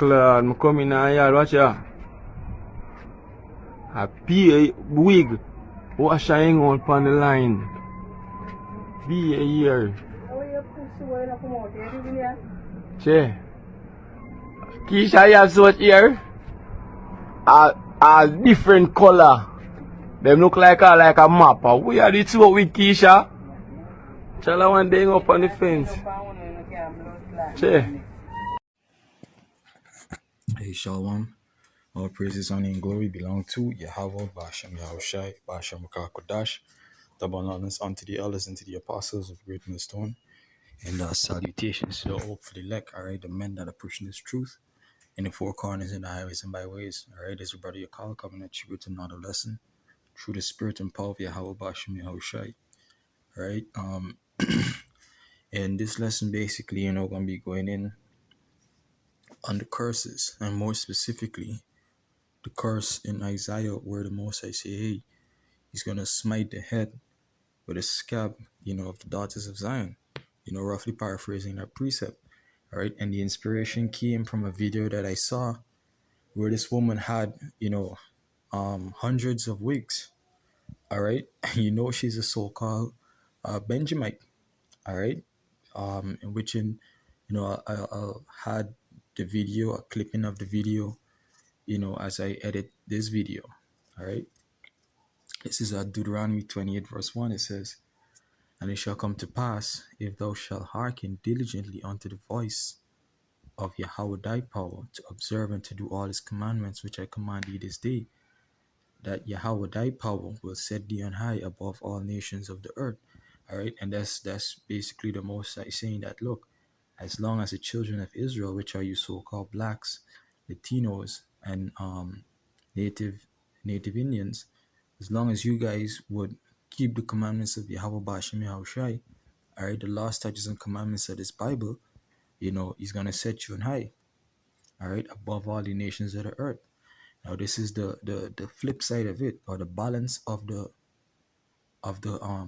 Claude, I come in here, watch ya. I pay wig. Wash a hang on upon the line. Be a year. Che. Keisha, you have so much here. A different color. Them look like a map. We are the two with Keisha. Chala one day up on the fence. Che. Hey Shalom, all praises, honor, and glory belong to Yahweh, Bashem Yahushai, Bashem Kakodash, double honors unto the elders and to the apostles of great millstone, and salutations to the hope for the elect, alright, the men that are pushing this truth in the four corners and the highways and byways, alright, there's your brother Yakal coming at you with another lesson through the spirit and power of Yahweh, Bashem Yahushai, alright, and this lesson basically, gonna be going in on the curses, and more specifically, the curse in Isaiah where the Most High say, hey, he's going to smite the head with a scab, of the daughters of Zion, roughly paraphrasing that precept. All right. And the inspiration came from a video that I saw where this woman had, hundreds of wigs. All right. She's a so-called Benjamite. All right. In which I had the video, a clipping of the video, as I edit this video. All right. This is Deuteronomy 28 verse 1. It says, and it shall come to pass, if thou shalt hearken diligently unto the voice of Yahweh thy power, to observe and to do all his commandments which I command thee this day, that Yahweh thy power will set thee on high above all nations of the earth. All right. And that's basically the Most High saying that, look, as long as the children of Israel, which are you so-called blacks, Latinos, and native Indians, as long as you guys would keep the commandments of Yahweh Ba'ashem Yahushai, all right, the law, statutes, and commandments of this Bible, he's going to set you on high, all right, above all the nations of the earth. Now, this is the flip side of it, or the balance of the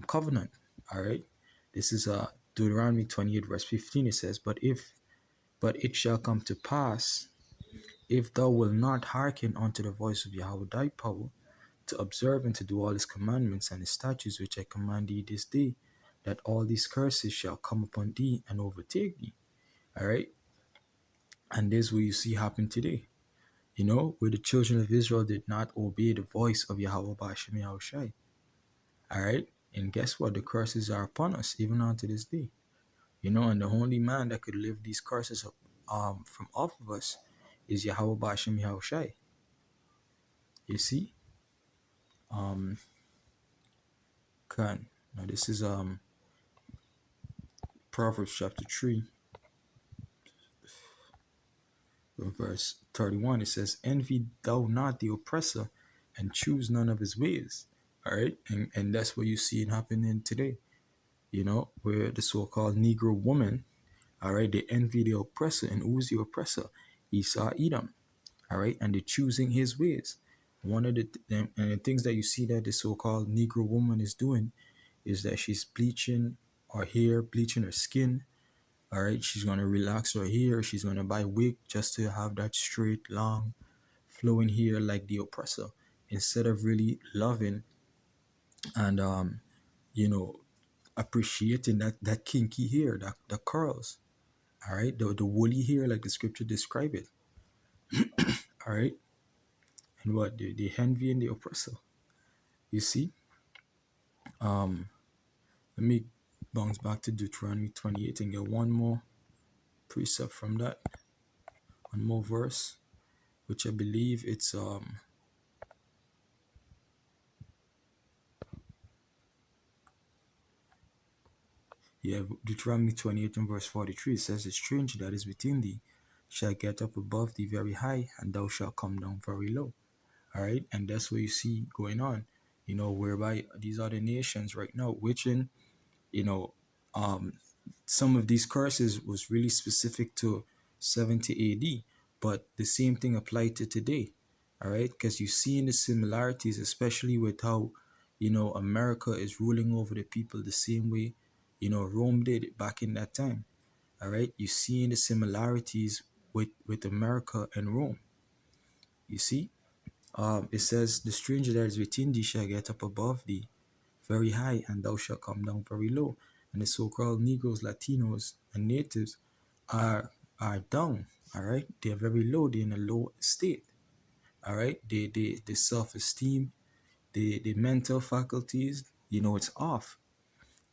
covenant, all right. This is Deuteronomy 28 verse 15. It says, but it shall come to pass, if thou wilt not hearken unto the voice of Yahweh thy power, to observe and to do all his commandments and his statutes which I command thee this day, that all these curses shall come upon thee and overtake thee. All right. And this is what you see happen today, where the children of Israel did not obey the voice of Yahweh Ba'ashem Yahushai. All right. And guess what? The curses are upon us even unto this day. And the only man that could lift these curses up from off of us is Yahweh Ba'ashem Yahushai. You see? Now this is Proverbs chapter 3, verse 31. It says, envy thou not the oppressor, and choose none of his ways. All right. And that's what you see it happening today, where the so-called Negro woman, all right, they envy the oppressor. And who's the oppressor? Esau, Edom. All right. And they're choosing his ways. One of the things that you see that the so-called Negro woman is doing is that she's bleaching her hair, bleaching her skin. All right, she's going to relax her hair. She's going to buy wig just to have that straight, long, flowing hair like the oppressor, instead of really loving and, appreciating that kinky hair, the curls. All right, the woolly hair like the scripture describe it. All right, and what? They envying the oppressor. You see? Let me bounce back to Deuteronomy 28 and get one more precept from that. One more verse, which I believe it's Deuteronomy 28 and verse 43. It says, the stranger that is within thee shall get up above thee very high, and thou shalt come down very low. All right, and that's what you see going on, whereby these other nations right now, which in some of these curses was really specific to 70 AD, but the same thing applied to today. All right, because you see in the similarities, especially with how America is ruling over the people the same way Rome did back in that time. All right, you see in the similarities with America and Rome. You see, it says, "The stranger that is within thee shall get up above thee very high, and thou shalt come down very low." And the so-called Negroes, Latinos, and natives are down. All right, they are very low. They're in a low state. All right, the self-esteem, the mental faculties, it's off.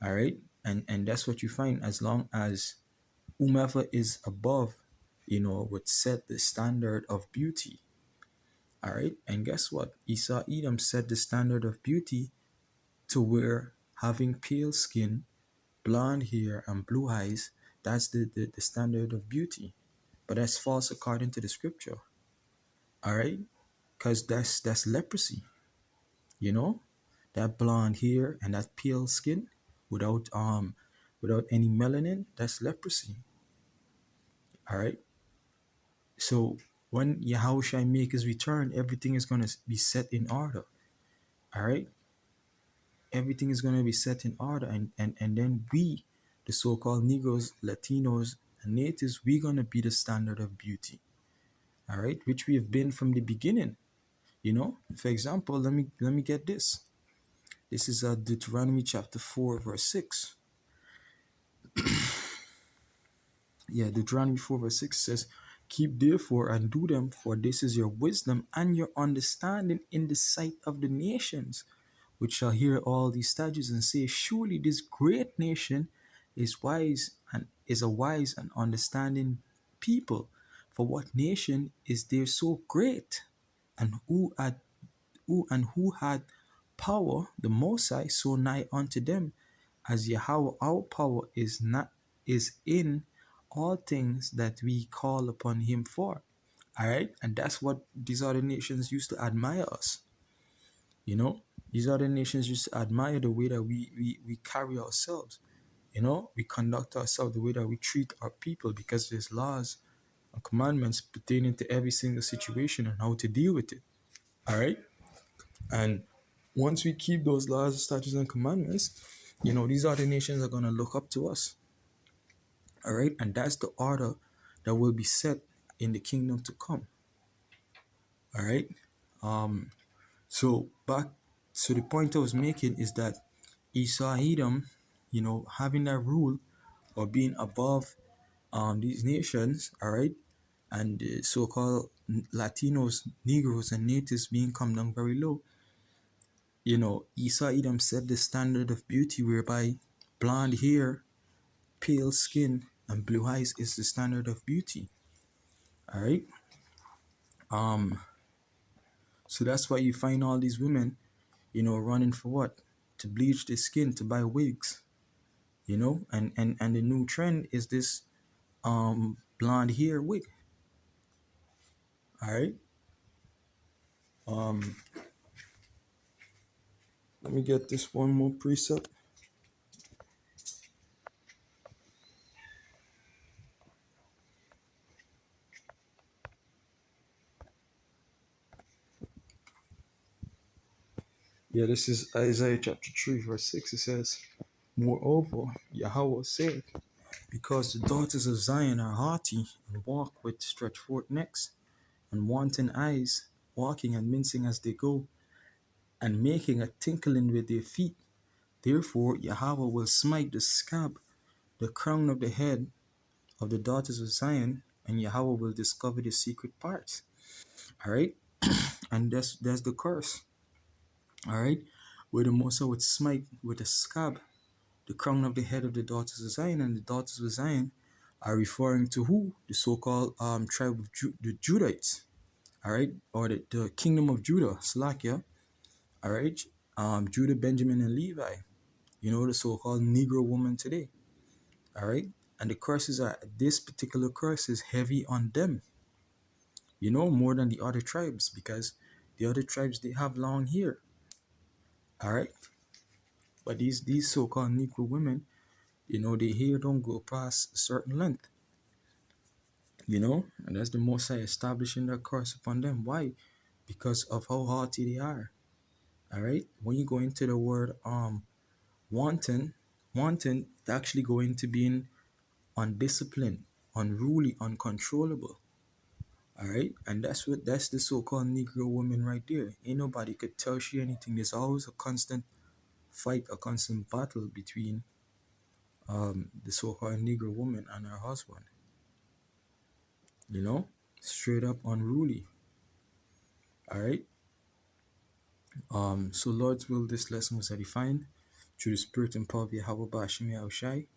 All right, and that's what you find as long as whomever is above, would set the standard of beauty. All right, and guess what? Esau Edom set the standard of beauty to where having pale skin, blonde hair, and blue eyes, that's the standard of beauty. But that's false according to the scripture. All right, because that's leprosy. You know, that blonde hair and that pale skin without any melanin, that's leprosy. All right. So when Yahushua make his return, everything is gonna be set in order. All right, everything is gonna be set in order, and then we, the so-called Negroes, Latinos, and natives, we're gonna be the standard of beauty. All right, which we have been from the beginning. For example, let me get this. This is Deuteronomy chapter 4, verse 6. Yeah, Deuteronomy 4, verse 6 says, "Keep therefore and do them, for this is your wisdom and your understanding in the sight of the nations, which shall hear all these statutes and say, Surely this great nation is a wise and understanding people. For what nation is there so great? And who had power, the Most High, so nigh unto them, as Yahweh our power is in all things that we call upon him for." All right, and that's what these other nations used to admire us. You know, these other nations used to admire the way that we carry ourselves. We conduct ourselves, the way that we treat our people, because there's laws and commandments pertaining to every single situation and how to deal with it. All right, and once we keep those laws, statutes, and commandments, these other nations are going to look up to us. All right, and that's the order that will be set in the kingdom to come. All right, so back, so the point I was making is that Esau Edom, having that rule or being above these nations, all right, and the so-called Latinos, Negroes, and natives being come down very low. Esau Edom set the standard of beauty whereby blonde hair, pale skin, and blue eyes is the standard of beauty. All right. So that's why you find all these women, running for what? To bleach their skin, to buy wigs. And the new trend is this blonde hair wig. All right. Um, Let me get this one more precept. Yeah, this is Isaiah chapter 3, verse 6. It says, "Moreover, Yahweh said, because the daughters of Zion are haughty and walk with stretched forth necks and wanton eyes, walking and mincing as they go, and making a tinkling with their feet. Therefore, Yahweh will smite the scab, the crown of the head of the daughters of Zion, and Yahweh will discover the secret parts." All right, and that's the curse. All right, where the Most High would smite with a scab the crown of the head of the daughters of Zion, and the daughters of Zion are referring to who? The so-called tribe of the Judites, all right, or the kingdom of Judah, Slakia, all right, Judah, Benjamin, and Levi, the so-called Negro woman today, all right, and the curses are, this particular curse is heavy on them, more than the other tribes, because the other tribes, they have long hair, all right, but these so-called Negro women, their hair don't go past a certain length. And that's the Most High establishing that curse upon them. Why? Because of how haughty they are. All right. When you go into the word wanton, it's actually going to be undisciplined, unruly, uncontrollable. All right, and that's the so-called Negro woman right there. Ain't nobody could tell she anything. There's always a constant fight, a constant battle between the so-called Negro woman and her husband. You know, straight up unruly. All right. So Lord's will, this lesson was edifying through the spirit and power of Yahweh Bashimi Shai.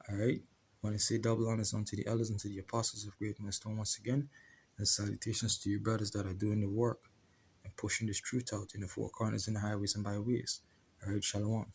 All right. Want to say double honors unto the elders and to the apostles of Great Millstone once again, and salutations to you brothers that are doing the work and pushing this truth out in the four corners and the highways and byways. All right. Shalom.